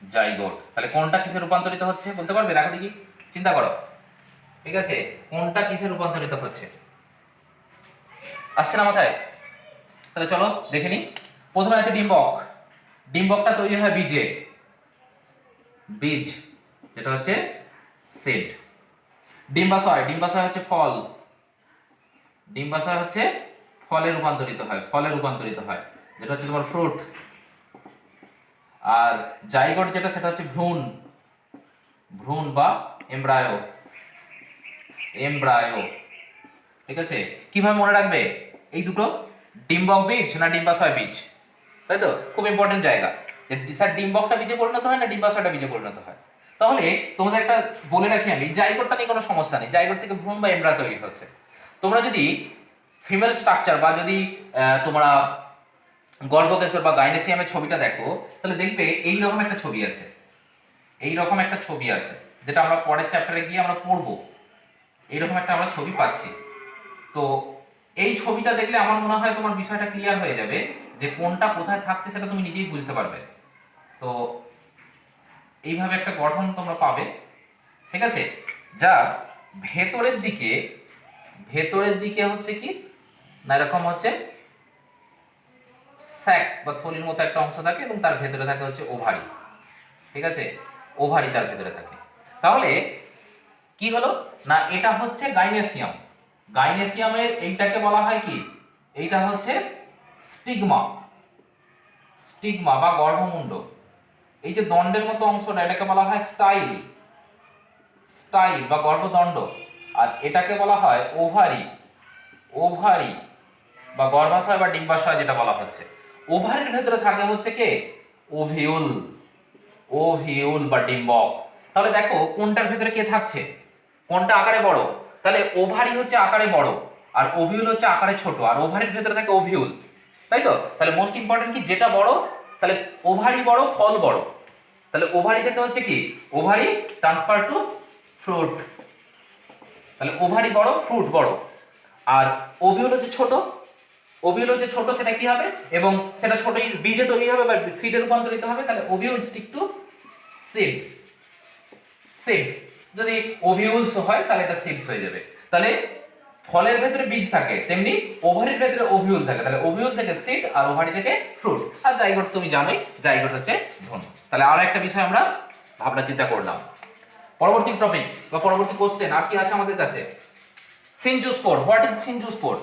S1: জাইগোট। তাহলে কোনটা কিসে রূপান্তরিত হচ্ছে বলতে পারবে? দেখো দেখি, চিন্তা করো। ঠিক আছে, কোনটা কিসে রূপান্তরিত হচ্ছে, আসছে না মাথায়? তাহলে চলো দেখে নিই। প্রথমে আছে ডিম্বক। ডিম্বকটা তৈরি হয় বীজে, বীজ যেটা হচ্ছে সিড। ডিম্বাশয়, ডিম্বাশয় হচ্ছে ফল, ডিম্বাশয় হচ্ছে ফলে রূপান্তরিত হয়, ফলে রূপান্তরিত হয় যেটা হচ্ছে তোমার ফ্রুট। আর জাইগোট যেটা সেটা হচ্ছে ভ্রূণ, ভ্রূণ বা এমব্রায়ো, এমব্রায়ো। ঠিক আছে, কিভাবে মনে রাখবে এই দুটো? ডিম্বক বীজ না ডিম্বাশয় বীজ, তাই তো? খুব ইম্পর্টেন্ট জায়গা যে স্যার ডিম্বকটা বীজে পরিণত হয় না ডিম্বাশয়টা বীজে পরিণত হয়। তাহলে তোমাদের একটা বলে রাখি আমি, জাইগোটটা নিয়ে কোনো সমস্যা নেই, জাইগোট থেকে ভ্রূণ বা এমব্রায়ো তৈরি হচ্ছে। তোমরা যদি ফিমেল স্ট্রাকচার বা যদি তোমরা গর্ভকেশর বা গাইনেসিয়ামের ছবিটা দেখো, তাহলে দেখবে এইরকম একটা ছবি আছে, এইরকম একটা ছবি আছে, যেটা আমরা পরের চ্যাপ্টারে গিয়ে আমরা পড়বো। এইরকম একটা আমরা ছবি পাচ্ছি। তো এই ছবিটা দেখলে আমার মনে হয় তোমার বিষয়টা ক্লিয়ার হয়ে যাবে যে কোনটা কোথায় থাকছে সেটা তুমি নিজেই বুঝতে পারবে। তো এইভাবে একটা গঠন তোমরা পাবে। ঠিক আছে, যা ভেতরের দিকে, ভেতরের দিকে হচ্ছে কি না এরকম হচ্ছে স্যাক বা থলির মতো একটা অংশ থাকে এবং তার ভেতরে থাকে হচ্ছে ওভারি। ঠিক আছে, ওভারি তার ভেতরে থাকে। তাহলে কি হলো না, এটা হচ্ছে গাইনেসিয়াম। গাইনেসিয়ামের এইটাকে বলা হয় কি, এইটা হচ্ছে স্টিগমা, স্টিগমা বা গর্ভমুণ্ড। এই যে দণ্ডের মতো অংশটা এটাকে বলা হয় স্টাইল, স্টাইল বা গর্ভদণ্ড। আর এটাকে বলা হয় ওভারি, ওভারি বা গর্ভাশয় বা ডিম্বাশয় যেটা বলা হচ্ছে। ওভারির ভেতরে থাকে হচ্ছে কে, ওভিউল, ওভিউল বা ডিম্বক। তাহলে দেখো কোনটার ভেতরে কে থাকছে, কোনটা আকারে বড়? তাহলে ওভারি হচ্ছে আকারে বড় আর ওভিউল হচ্ছে আকারে ছোট, আর ওভারির ভেতরে থাকে ওভিউল, তাই তো? তাহলে মোস্ট ইম্পর্টেন্ট কি, যেটা বড় তাহলে ওভারি বড়, ফল বড়। তাহলে ওভারি থেকে হচ্ছে কি, ওভারি ট্রান্সফার টু ফ্রুট। তাহলে ওভারি বড়, ফ্রুট বড়। আর ওভিউল হচ্ছে ছোট, ওভিউল হচ্ছে ছোট, সেটা কি হবে এবং সেটা ছোটই বীজে তৈরি হবে বা সিডে রূপান্তরিত হবে। তাহলে ovule stick to seeds, seeds. যদি ওভিউলস হয় তাহলে এটা সিডস হয়ে যাবে। তাহলে ফলের ভেতরে বীজ থাকে, তেমনি ওভারির ভেতরে ওভিউল থাকে। তাহলে ওভিউল থেকে সিড আর ওভারি থেকে ফ্রুট। আর জাইগোট তুমি জানোই, জাইগোট হচ্ছে ভ্রূণ। তাহলে আরো একটা বিষয় আমরা ভাবনা চিন্তা করলাম। পরবর্তী টপিক বা পরবর্তী কোশ্চেন আর কি আছে আমাদের কাছে? Synzoospore. What is synzoospore?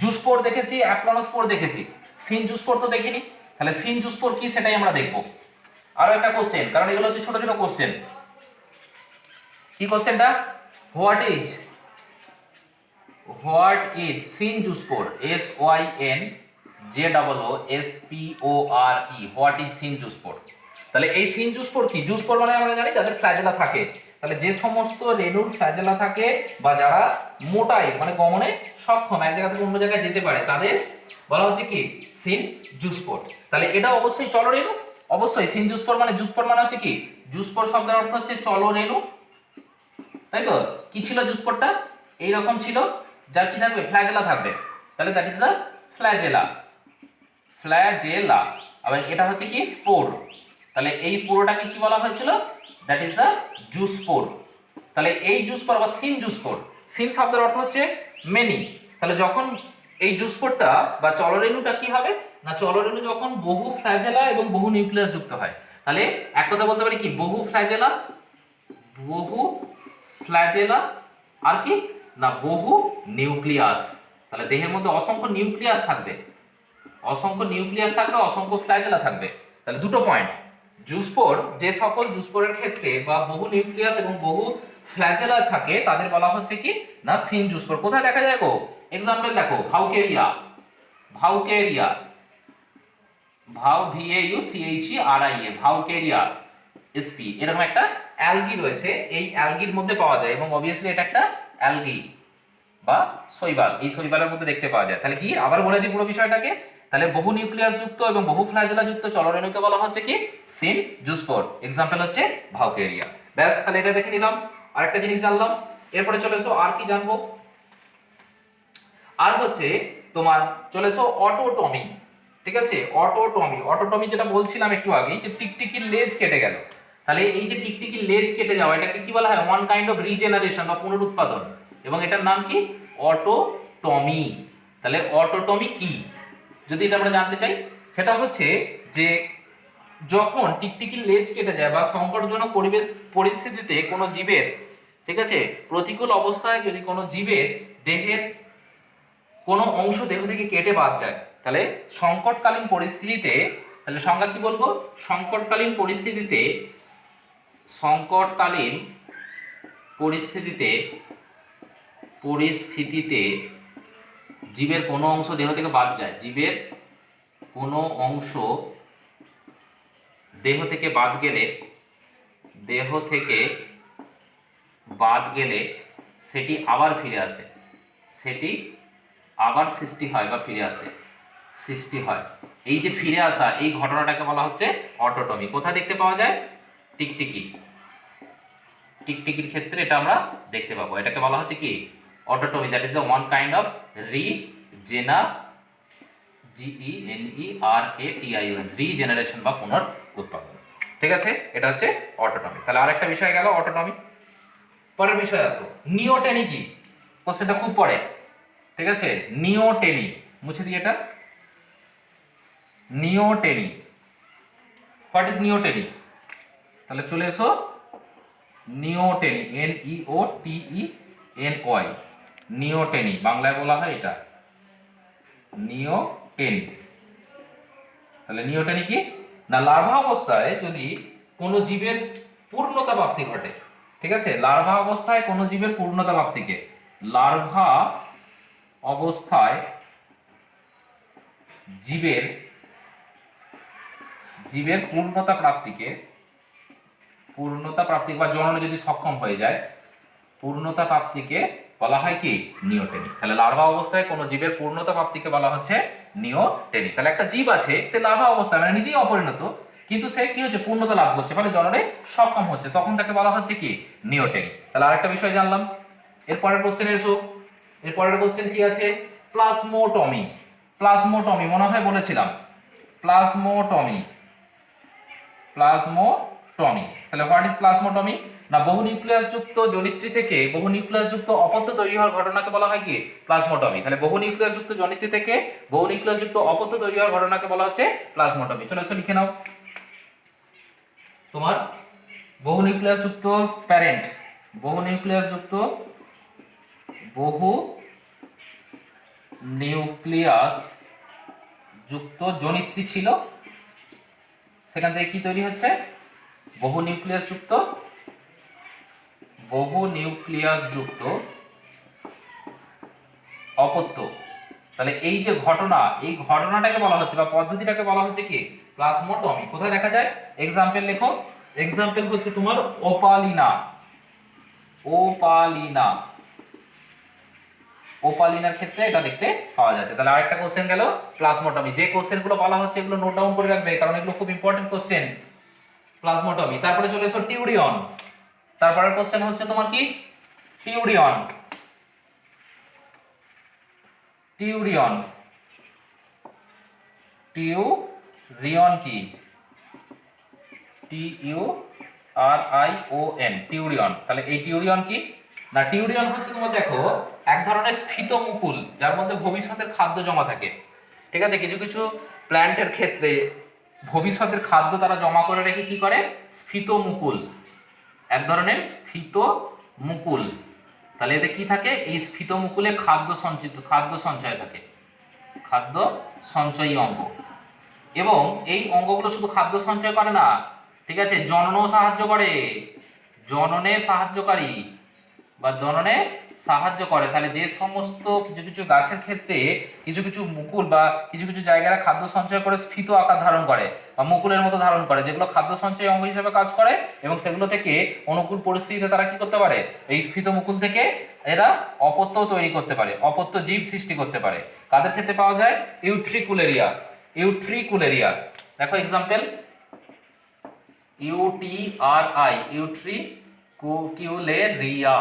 S1: Zoospore দেখেছি, অ্যাপ্লনোস্পোর দেখেছি, সিনজুস্পোর তো দেখিনি। তাহলে সিনজুস্পোর কি সেটাই আমরা দেখব। আরো একটা কোশ্চেন, কারণ এগুলো হচ্ছে ছোট ছোট কোশ্চেন। কি কোশ্চেনটা? What is synzoospore, SYNJOOSPORE, what is synzoospore? তাহলে এই সিনজুস্পোর কি? জুস্পোর মানে আমরা জানি যাদের ফ্ল্যাজেলা থাকে। তাহলে যে সমস্ত রেণুর ফ্ল্যাজেলা থাকে বা যারা মোটাই মানে গমনে সক্ষম, এক জায়গা থেকে অন্য জায়গায় যেতে পারে, তাদের বলা হচ্ছে কি, সিনজুস্পোর। তাহলে এটা অবশ্যই চলরেণু, অবশ্যই সিনজুস্পোর মানে, জুস্পোর মানে হচ্ছে কি, জুস্পোর শব্দের অর্থ হচ্ছে চলরেণু, তাই তো? কি ছিল জুস্পোরটা? এইরকম ছিল, যার কি থাকবে, ফ্ল্যাজেলা থাকবে। তাহলে that is the flagella, flagella. এবং এটা হচ্ছে কি, স্পোর। তাহলে এই পুরোটাকে কি বলা হয়েছিল? That is the zoospore. তাহলে এই জুস্পোর বা সিন জুস্পোর, সিন শব্দের অর্থ হচ্ছে মেনি। তাহলে যখন এই জুস্পোরটা বা চলরেণুটা কি হবে না, চলরেণু যখন বহু ফ্ল্যাজেলা এবং বহু নিউক্লিয়াস যুক্ত হয়, তাহলে এক কথা বলতে পারি কি, বহু ফ্ল্যাজেলা, বহু ফ্ল্যাজেলা, আর কি না বহু নিউক্লিয়াস। তাহলে দেহের মধ্যে অসংখ্য নিউক্লিয়াস থাকবে, অসংখ্য নিউক্লিয়াস থাকবে, অসংখ্য ফ্ল্যাজেলা থাকবে। তাহলে দুটো পয়েন্ট, জুস্পোর, যে সকল জুস্পোরের ক্ষেত্রে বা বহু নিউক্লিয়াস এবং বহু ফ্ল্যাজেলা থাকে তাদের বলা হচ্ছে কি না, সিন জুস্পোর। কোথায় দেখা যায় গো? এক্সাম্পল দেখো, ভাউকেরিয়া, ভাউকেরিয়া, VAUCHERIA, ভাউকেরিয়া এসপি, এরকম একটা অ্যালগি রয়েছে, এই অ্যালগির মধ্যে পাওয়া যায় এবং অবভিয়াসলি এটা একটা অ্যালগি বা শৈবাল, এই শৈবালের মধ্যে দেখতে পাওয়া যায়। তাহলে কি, আবার বলে দিই পুরো বিষয়টাকে, তাহলে বহু নিউক্লিয়াস যুক্ত এবং বহু ফ্ল্যাজেলা যুক্ত চলরেণুকে বলা হচ্ছে কি সিনজুস্পোর। এক্সাম্পল হচ্ছে ভাউকেরিয়া। ব্যাস, তাহলে এটা দেখে নিলাম, আরেকটা জিনিস জানলাম। এরপরে চলে এসো আর কি জানবো, আর হচ্ছে তোমার চলে এসো অটোটমি। ঠিক আছে, অটোটমি। অটোটমি যেটা বলছিলাম একটু আগে, যে টিকটিকির লেজ কেটে গেল, তাহলে এই যে টিকটিকির লেজ কেটে যাওয়া, এটাকে কি বলা হয়? ওয়ান কাইন্ড অফ রিজেনারেশন বা পুনরুৎপাদন, এবং এটার নাম কি? অটোটমি। তাহলে অটোটমি কি যদি এটা আমরা জানতে চাই, সেটা হচ্ছে যে যখন টিকটিকির লেজ কেটে যায় বা সংকটজনক পরিবেশ পরিস্থিতিতে কোনো জীবের, ঠিক আছে, প্রতিকূল অবস্থায় যদি কোনো জীবের দেহের কোনো অংশ দেহ থেকে কেটে বাদ যায়, তাহলে সংকটকালীন পরিস্থিতিতে, তাহলে সংজ্ঞা কি বলবো? সংকটকালীন পরিস্থিতিতে, সংকটকালীন পরিস্থিতিতে পরিস্থিতিতে জীবের কোনো অংশ দেহ থেকে বাদ যায়, জীবের কোনো অংশ দেহ থেকে বাদ গেলে, দেহ থেকে বাদ গেলে সেটি আবার ফিরে আসে, সেটি আবার সৃষ্টি হয় বা ফিরে আসে, সৃষ্টি হয়। এই যে ফিরে আসা, এই ঘটনাটাকে বলা হচ্ছে অটোটমি। কোথায় দেখতে পাওয়া যায়? টিকটিকি। টিকটিকির ক্ষেত্রে এটা আমরা দেখতে পাবো। এটাকে বলা হচ্ছে কি? Autotomy. That is the one kind of regeneration বা পুনরুৎপাদন। ঠিক আছে, এটা হচ্ছে অটোটমি। তাহলে আরেকটা বিষয় গেল অটোটমি। পরের বিষয় আসো, নিওটেনি কি? কোশ্চেনটা খুব পড়ে। ঠিক আছে, নিওটেনি, মুছে দিই এটা। নিওটেনি, হোয়াট ইজ নিওটেনি? তাহলে চলে এসো, নিওটেনি, NEOTENY, নিওটেনি, বাংলায় বলা হয় এটা নিওটেনি। তাহলে নিওটেনি কি না, লার্ভা অবস্থায় যদি কোনো জীবের পূর্ণতা প্রাপ্তি ঘটে, ঠিক আছে, লার্ভা অবস্থায় কোনো জীবের পূর্ণতা প্রাপ্তিকে, লার্ভা অবস্থায় জীবের পূর্ণতা প্রাপ্তি বা জননে যদি সক্ষম হয়ে যায়, পূর্ণতা প্রাপ্তিকে বলা হয় কি? নিওটেনি। তাহলে লার্ভা অবস্থায় কোনো জীবের পূর্ণতা প্রাপ্তিকে বলা হচ্ছে নিওটেনি। তাহলে একটা জীব আছে, সে লার্ভা অবস্থায় মানে নিজেই অপরিণত, কিন্তু সে কি হচ্ছে? পূর্ণতা লাভ করছে, মানে জননে সক্ষম হচ্ছে, তখন তাকে বলা হচ্ছে কি? নিওটেনি। তাহলে আরেকটা বিষয় জানলাম। এরপরের কোশ্চেন এসো। এরপরের কোশ্চেন কি আছে? প্লাজমোটমি। প্লাজমোটমি মনে হয় বলেছিলাম, প্লাজমোটমি। তাহলে হোয়াট ইজ প্লাজমোটমি? না, বহু নিউক্লিয়াস যুক্ত জনিত্রী থেকে বহু নিউক্লিয়াস যুক্ত অপত্য তৈরি হওয়ার ঘটনাকে বলা হয় কি? প্লাজমোটমি। তাহলে বহু নিউক্লিয়াস যুক্ত জনিত্রী থেকে বহু নিউক্লিয়াস যুক্ত অপত্য তৈরি হওয়ার ঘটনাকে বলা হচ্ছে প্লাজমোটমি। চলে এসো, লিখে নাও। তোমার বহু নিউক্লিয়াস যুক্ত প্যারেন্ট, বহু নিউক্লিয়াস যুক্ত জনিত্রী ছিল, সেখান থেকে কি তৈরি হচ্ছে? বহু নিউক্লিয়াস যুক্ত অপত্য। তাহলে এই যে ঘটনা, এই ঘটনাটাকে বলা হচ্ছে বা পদ্ধতিটাকে বলা হচ্ছে কি? প্লাজমোটমি। কোথায় দেখা যায়? এক্সাম্পল লেখো। এক্সাম্পল হচ্ছে তোমার ওপালিনা। ওপালিনার ক্ষেত্রে এটা দেখতে পাওয়া যাচ্ছে। তাহলে আরেকটা কোশ্চেন গেল প্লাজমোটমি। যে কোশ্চেনগুলো বলা হচ্ছে এগুলো নোট ডাউন করে রাখবে, কারণ এগুলো খুব ইম্পর্টেন্ট কোশ্চেন। প্লাজমোটমি। তারপরে চলে এসো টিউরিয়ন। তারপরের কোশ্চেন হচ্ছে তোমার কি? টিউরিয়ন। টিউরিয়ন কি? TURION, টিউরিয়ন। তাহলে এই টিউরিয়ন কি না, টিউরিয়ন হচ্ছে তোমার দেখো এক ধরনের স্ফীত মুকুল, যার মধ্যে ভবিষ্যতের খাদ্য জমা থাকে। ঠিক আছে, কিছু কিছু প্ল্যান্টের ক্ষেত্রে ভবিষ্যতের খাদ্য তারা জমা করে রেখে কি করে? স্ফীত মুকুল, এক ধরনের স্ফীত মুকুল। তাহলে এতে কি থাকে? এই স্ফীত মুকুলে খাদ্য সঞ্চয় থাকে, খাদ্য সঞ্চয়ী অঙ্গ। এবং এই অঙ্গগুলো শুধু খাদ্য সঞ্চয় করে না, ঠিক আছে, জননেও সাহায্য করে, জননে সাহায্যকারী। বা জননে সাহায্য করে। তাহলে যে সমস্ত কিছু কিছু গাছের ক্ষেত্রে কিছু কিছু মুকুল বা কিছু কিছু জায়গায় খাদ্য সঞ্চয় করে স্ফীত আকার ধারণ করে বা মুকুলের মতো ধারণ করে, যেগুলো খাদ্য সঞ্চয় অঙ্গ হিসেবে কাজ করে, এবং সেগুলো থেকে অনুকূল পরিস্থিতিতে তারা কি করতে পারে, এই স্ফীত মুকুল থেকে এরা অপত্য তৈরি করতে পারে, অপত্য জীব সৃষ্টি করতে পারে। কাদের ক্ষেত্রে পাওয়া যায়? ইউট্রিকুলেরিয়া। ইউট্রিকুলেরিয়া, দেখো এক্সাম্পল, ইউটিআরআই, ইউট্রিকুলেরিয়া,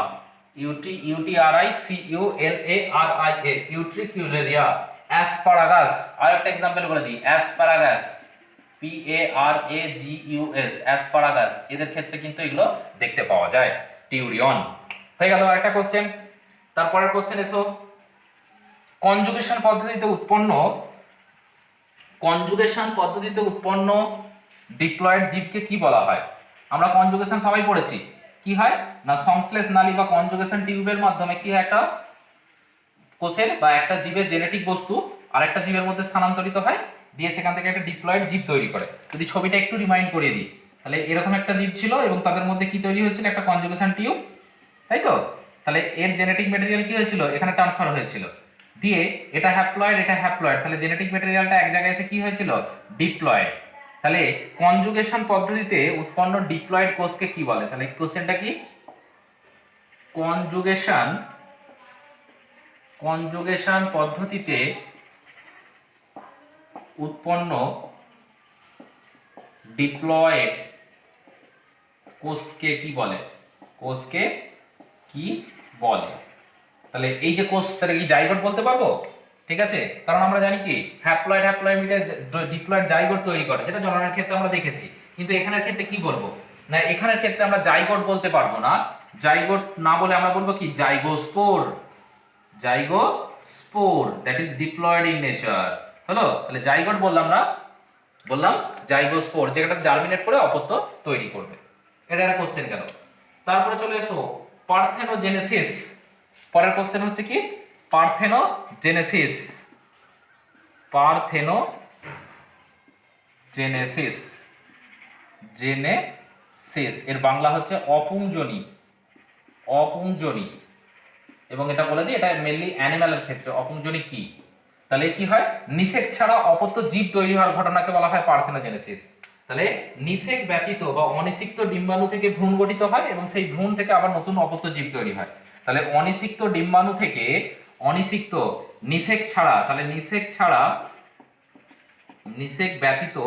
S1: ইউটিআরআইসিইউএলএআরআইএ, ইউট্রিকুলেরিয়া। অ্যাসপারাগাস, আরেকটা এক্সাম্পল বলে দিই, অ্যাসপারাগাস, PARAGUS, অ্যাসপারাগাস, এদের ক্ষেত্রে কিন্তু এগুলো দেখতে পাওয়া যায়। টিউরিয়ন হয়ে গেল। আরেকটা কোশ্চেন, তারপরের কোশ্চেন এসো, কনজুগেশন পদ্ধতিতে উৎপন্ন, কনজুগেশন পদ্ধতিতে উৎপন্ন ডিপ্লয়েড জীবকে কি বলা হয়? আমরা কনজুগেশন সবাই পড়েছি, কি হয় না সংশ্লেষ নালী বা কনজুগেশন টিউবের মাধ্যমে কি হয়, একটা কোষের বা একটা জীবের জেনেটিক বস্তু আরেকটা জীবের মধ্যে স্থানান্তরিত হয়, দিয়ে সেখান থেকে একটা ডিপ্লয়েড জীব তৈরি করে। যদি ছবিটা একটু রিমাইন্ড করিয়ে দিই, তাহলে এরকম একটা জীব ছিল এবং তাদের মধ্যে কি তৈরি হয়েছিল, একটা কনজুগেশন টিউব, তাই তো? তাহলে এর জেনেটিক ম্যাটেরিয়াল কি হয়েছিল, এখানে ট্রান্সফার হয়েছিল, দিয়ে এটা হ্যাপ্লয়েড, এটা হ্যাপ্লয়েড, তাহলে জেনেটিক ম্যাটেরিয়ালটা এক জায়গায় এসে কি হয়েছিল, ডিপ্লয়েড। তাহলে কনজুগেশন পদ্ধতিতে উৎপন্ন ডিপ্লয়েড কোষকে কি বলে? তাহলে কোশ্চেনটা কি, কনজুগেশন, কনজুগেশন পদ্ধতিতে উৎপন্ন ডিপ্লয়েড কোষকে কি বলে? কোষকে কি বলে? তাহলে এই যে কোষ, সেটা কি জাইগোট বলতে পারবো? ঠিক আছে, কারণ আমরা জানি কি হ্যাপ্লয়েড হ্যাপ্লয়েড মিলে ডিপ্লয়েড জাইগোট তৈরি করে, যেটা জননের ক্ষেত্রে আমরা দেখেছি। কিন্তু এখানের ক্ষেত্রে কি বলবো না, এখানের ক্ষেত্রে আমরা জাইগোট বলতে পারবো না। জাইগোট না বলে আমরা বলবো কি, zygospore. Zygospore, that is diploid in nature. হলো, তাহলে জাইগোট বললাম না, বললাম জাইগোস্পোর, যেটা জার্মিনেট করে অপত্য তৈরি করবে। এটা একটা কোশ্চেন গেল। তারপরে চলে এসো পার্থেনোজেনেসিস। পরের কোশ্চেন হচ্ছে কি, পার্থেনোজেনেসিস। পার্থেনোজেনেসিস, জেনেসিস এর বাংলা হচ্ছে অপুংজনী, অপুংজনী। এবং এটা বলে দিই, এটা মেনলি অ্যানিম্যালের ক্ষেত্রে অপুংজনী কি। তাহলে কি হয়, নিষেক ছাড়া অপত্য জীব তৈরি হওয়ার ঘটনাকে বলা হয় পার্থেনোজেনেসিস। তাহলে নিষেক ব্যতীত বা অনিষিক্ত ডিম্বাণু থেকে ভ্রূণ গঠিত হয় এবং সেই ভ্রূণ থেকে আবার নতুন অপত্য জীব তৈরি হয়। তাহলে অনিষিক্ত ডিম্বাণু থেকে, অনিষিক্ত, নিষেক ছাড়া, তাহলে নিষেক ছাড়া, নিষেক ব্যতীত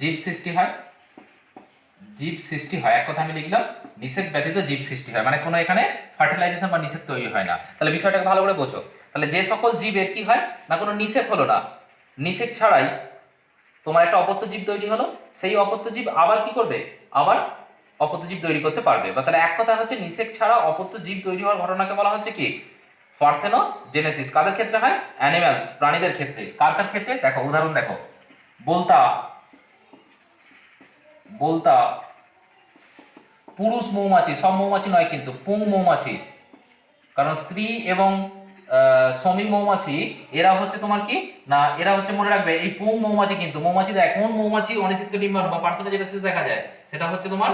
S1: জীব সৃষ্টি হয়, জীব সৃষ্টি হয়, এক কথা আমি লিখলাম, নিষেক ব্যতীত জীব সৃষ্টি হয়, মানে কোনো এখানে ফার্টিলাইজেশন বা নিষেক তৈরি হয় না। তাহলে বিষয়টাকে ভালো করে বোঝো। তাহলে যে সকল জীবের কি হয় না, কোনো নিষেক হলো না, নিষেক ছাড়াই তোমার একটা অপত্য জীব তৈরি হলো, সেই অপত্য জীব আবার কি করবে, আবার অপত্য জীব তৈরি করতে পারবে। বা তাহলে এক কথা হচ্ছে, নিষেক ছাড়া অপত্য জীব তৈরি হওয়ার ঘটনাকে বলা হচ্ছে কি, পার্থেনোজেনেসিস। কাদের ক্ষেত্রে হয়? অ্যানিমালস, প্রাণীদের ক্ষেত্রে। কার কার ক্ষেত্রে? দেখো উদাহরণ দেখো, বলতা, বলতা, পুরুষ মৌমাছি, সব মৌমাছি নয় কিন্তু, পুং মৌমাছি, কারণ স্ত্রী এবং শ্রমিক মৌমাছি এরা হচ্ছে তোমার কি না, এরা হচ্ছে মনে রাখবে এই পুং মৌমাছি, কিন্তু মৌমাছি দেখ কোন মৌমাছি অনিষিক্ত ডিম্বাণু বা পার্থেনোজেনেসিস দেখা যায়, সেটা হচ্ছে তোমার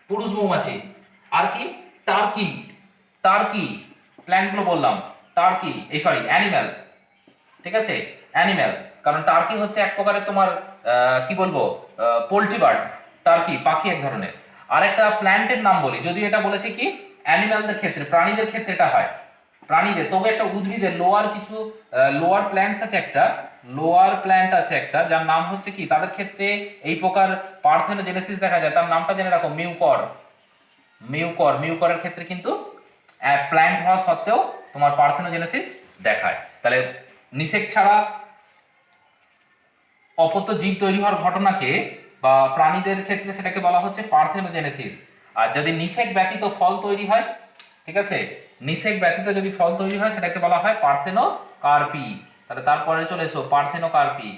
S1: পুরুষ মৌমাছি। আর কি, টার্কি, টার্কি, প্ল্যান্টগুলো বললাম, টার্কি, এই সরি অ্যানিম্যাল, ঠিক আছে, অ্যানিম্যাল, কারণ টার্কি হচ্ছে এক প্রকারের তোমার কি বলবো, পোল্ট্রি বার্ড, টার্কি পাখি এক ধরনের। আরেকটা প্ল্যান্টের নাম বলি, যদিও এটা বলেছি কি অ্যানিম্যালদের ক্ষেত্রে, প্রাণীদের ক্ষেত্রে এটা হয়, প্রাণীদের। তবে একটা উদ্ভিদের লোয়ার কিছু লোয়ার প্ল্যান্টস আছে, একটা লোয়ার প্ল্যান্ট আছে একটা, যার নাম হচ্ছে কি, তাদের ক্ষেত্রে এই প্রকার পার্থেনোজেনেসিস দেখা যায়। তার নামটা জেনে রাখো, মিউকর। মিউকর, মিউকরের ক্ষেত্রে কিন্তু প্ল্যান্ট হওয়া সত্ত্বেও তোমার পার্থেনোজেনেসিস দেখায়। তাহলে নিষেক ছাড়া অপত্য জীব তৈরি হওয়ার ঘটনাকে বা প্রাণীদের ক্ষেত্রে সেটাকে বলা হচ্ছে পার্থেনোজেনেসিস। আর যদি নিষেক ব্যতীত ফল তৈরি হয়, ঠিক আছে, নিষেক ব্যতীত যদি ফল তৈরি হয় সেটাকে বলা হয় পার্থেনোকার্পি। তাহলে তারপরে চলে এসো পার্থেনোকার্পি।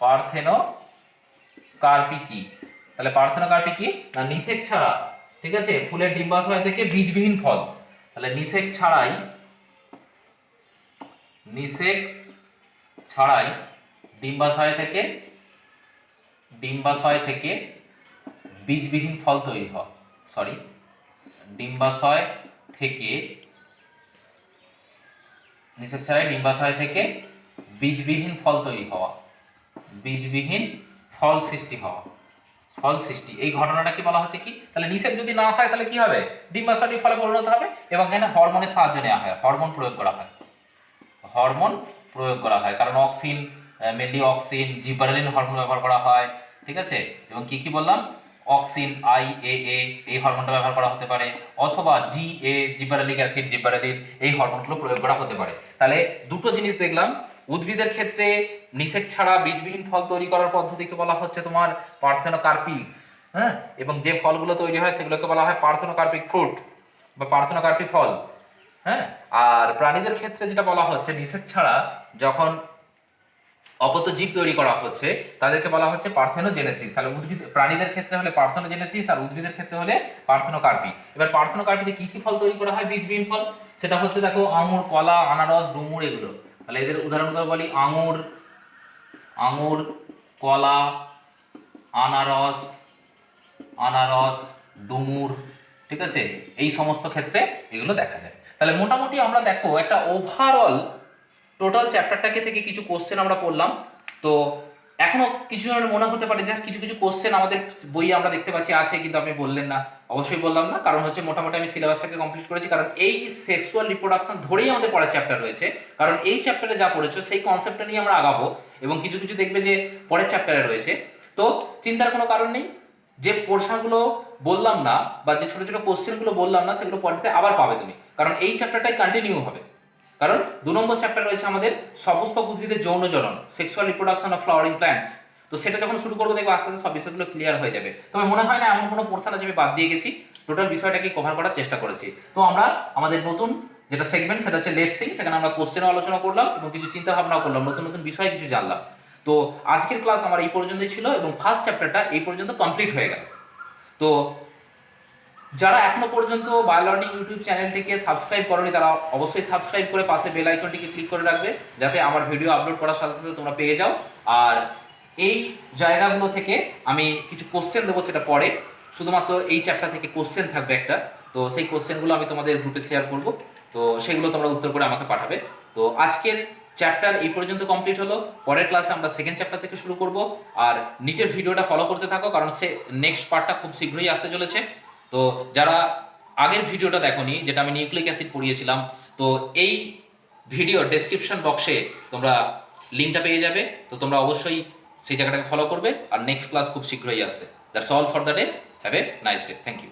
S1: পার্থেনোকার্পি কি? তাহলে পার্থেনোকার্পি কি না, নিষেক ছাড়া, ঠিক আছে, ফুলের ডিম্বাশয় থেকে বীজবিহীন ফল। তাহলে নিষেক ছাড়াই, নিষেক ছাড়াই ডিম্বাশয় থেকে, ডিম্বাশয় থেকে বীজবিহীন ফল তৈরি হয়, সরি, ডিম্বাশয় থেকে নিষেক ছাড়াই ডিম্বাশয় থেকে বীজবিহীন ফল তৈরি হওয়া, বীজবিহীন ফল সৃষ্টি হওয়া, ফল সৃষ্টি, এই ঘটনাটাকে বলা হচ্ছে কি? তাহলে নিষেক যদি না হয় তাহলে কি হবে? ডিম্বাশয়টি ফলে পরিণত হবে এবং এখানে হরমোনের সাহায্য নেওয়া হয়, হরমোন প্রয়োগ করা হয়, হরমোন প্রয়োগ করা হয়, কারণ অক্সিন, মেনলি অক্সিন, জিবারেলিন হরমোন ব্যবহার করা হয়, ঠিক আছে? এবং কি কি বললাম? অক্সিন, IAA এই হরমোনটা ব্যবহার করা হতে পারে, অথবা GA জিবারেলিক অ্যাসিড, জিবারেলিন এই হরমোনগুলো প্রয়োগ করা হতে পারে। তাহলে দুটো জিনিস দেখলাম, উদ্ভিদের ক্ষেত্রে নিষেক ছাড়া বীজবিহীন ফল তৈরি করার পদ্ধতিকে বলা হচ্ছে তোমার পার্থেনোকার্পি, হ্যাঁ, এবং যে ফলগুলো তৈরি হয় সেগুলোকে বলা হয় পার্থেনোকার্পিক ফ্রুট বা পার্থেনোকার্পিক ফল, হ্যাঁ। আর প্রাণীদের ক্ষেত্রে যেটা বলা হচ্ছে, নিষেক ছাড়া যখন অপত্য জীব তৈরি করা হচ্ছে তাদেরকে বলা হচ্ছে পার্থেনোজেনেসিস। তাহলে উদ্ভিদ প্রাণীদের ক্ষেত্রে হলে পার্থেনোজেনেসিস আর উদ্ভিদের ক্ষেত্রে হলে পার্থেনোকার্পি। এবার পার্থেনোকার্পিতে কি কি ফল তৈরি করা হয় বীজবিহীন ফল? সেটা হচ্ছে দেখো আঙুর, কলা, আনারস, ডুমুর এগুলো। তাহলে এদের উদাহরণগুলো বলি, আঙুর, আঙুর, কলা, আনারস, আনারস, ডুমুর, ঠিক আছে? এই সমস্ত ক্ষেত্রে এগুলো দেখা যায়। তাহলে মোটামুটি আমরা দেখো একটা ওভারঅল টোটাল চ্যাপ্টারটাকে থেকে কিছু কোশ্চেন আমরা পড়লাম। তো এখনো কিছু জনের মনে হতে পারে যে কিছু কিছু কোশ্চেন আমাদের বইয়ে আমরা দেখতে পাচ্ছি আছে, কিন্তু আপনি বললেন না। অবশ্যই বললাম না, কারণ হচ্ছে মোটামুটি আমি সিলেবাসটাকে কমপ্লিট করেছি, কারণ এই সেক্সুয়াল রিপ্রোডাকশন ধরেই আমাদের পরের চ্যাপ্টার রয়েছে। কারণ এই চ্যাপ্টারে যা পড়েছো সেই কনসেপ্টটা নিয়ে আমরা আগাবো, এবং কিছু কিছু দেখবে যে পরের চ্যাপ্টারে রয়েছে। তো চিন্তার কোনো কারণ নেই, যে পোর্শনগুলো বললাম না বা যে ছোট ছোট কোশ্চেনগুলো বললাম না সেগুলো পরেতে আবার পাবে তুমি, কারণ এই চ্যাপ্টারটাই কন্টিনিউ হবে। কারণ 2 নম্বর চ্যাপ্টার রয়েছে আমাদের সপুষ্পক উদ্ভিদের যৌন জনন, sexual reproduction of flowering plants. তো সেটা যখন শুরু করবো দেখবো আস্তে আস্তে সব বিষয়গুলো ক্লিয়ার হয়ে যাবে। তবে মনে হয় না এমন কোনো পোর্শন আছে আমি বাদ দিয়ে গেছি, টোটাল বিষয়টাকে কভার করার চেষ্টা করেছি। তো আমরা আমাদের নতুন যেটা সেগমেন্ট সেটা হচ্ছে লেটস থিঙ্ক, সেখানে আমরা কোশ্চেনও আলোচনা করলাম এবং কিছু চিন্তা ভাবনাও করলাম, নতুন নতুন বিষয় কিছু জানলাম। তো আজকের ক্লাস আমার এই পর্যন্তই ছিল এবং ফার্স্ট চ্যাপ্টারটা এই পর্যন্ত কমপ্লিট হয়ে গেল। তো যারা এখনো পর্যন্ত বায়োলার্নিং ইউটিউব চ্যানেলটিকে সাবস্ক্রাইব করনি তারা অবশ্যই সাবস্ক্রাইব করে পাশে বেল আইকনটিকে ক্লিক করে রাখবে, যাতে আমার ভিডিও আপলোড করার সাথে সাথে তোমরা পেয়ে যাও। আর এই জায়গাগুলো থেকে আমি কিছু কোশ্চেন দেবো, সেটা পরে, শুধুমাত্র এই চ্যাপ্টার থেকে কোশ্চেন থাকবে একটা। তো সেই কোশ্চেনগুলো আমি তোমাদের গ্রুপে শেয়ার করব, তো সেগুলো তোমরা উত্তর করে আমাকে পাঠাবে। তো আজকের চ্যাপ্টার এই পর্যন্ত কমপ্লিট হলো। পরের ক্লাসে আমরা সেকেন্ড চ্যাপ্টার থেকে শুরু করব। আর নিটের ভিডিওটা ফলো করতে থাকো, কারণ সে নেক্সট পার্টটা খুব শীঘ্রই আসতে চলেছে। তো যারা আগের ভিডিওটা দেখোনি, যেটা আমি নিউক্লিক অ্যাসিড পড়িয়েছিলাম, তো এই ভিডিও ডেসক্রিপশন বক্সে তোমরা লিঙ্কটা পেয়ে যাবে। তো তোমরা অবশ্যই সেই জায়গাটাকে ফলো করবে। আর নেক্সট ক্লাস খুব শীঘ্রই আসছে। That's all for the day. Have a nice day. Thank you.